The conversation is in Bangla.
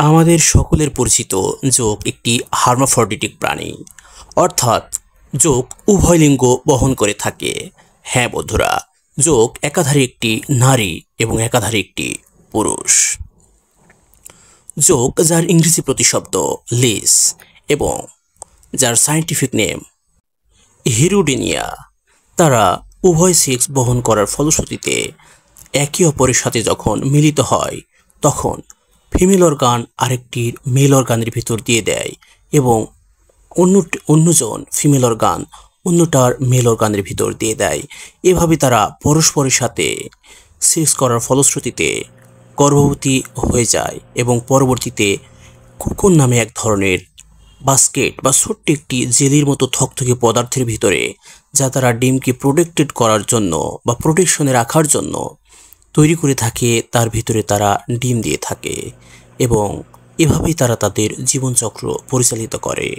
আমাদের সকলের পরিচিত যোগ একটি হার্মাফ্রোডিটিক প্রাণী, অর্থাৎ যোগ উভয় লিঙ্গ বহন করে থাকে। হ্যাঁ বন্ধুরা, যোগ একাধারে একটি নারী এবং একাধারে একটি পুরুষ। যোগ, যার ইংরেজি প্রতিশব্দ লিস এবং যার সায়েন্টিফিক নেম হিরুডিনিয়া, তারা উভয় সেক্স বহন করার ফলশ্রুতিতে একে অপরের সাথে যখন মিলিত হয় তখন ফিমেল অর্গান আরেকটির মেল অর্গানের ভিতর দিয়ে দেয় এবং অন্যজন ফিমেল অর্গান অন্যটার মেল অর্গানের ভিতর দিয়ে দেয়। এভাবে তারা পরস্পরের সাথে সেক্স করার ফলশ্রুতিতে গর্ভবতী হয়ে যায় এবং পরবর্তীতে কোকুন নামে এক ধরনের বাস্কেট বা ছোট্ট একটি জেলির মতো থকথকে পদার্থের ভিতরে, যা তারা ডিমকে প্রোটেক্টেড করার জন্য বা প্রোটেকশনে রাখার জন্য তৈরি করে থাকে, তার ভিতরে তারা ডিম দিয়ে থাকে এবং এভাবেই তারা তাদের জীবনচক্র পরিচালিত করে।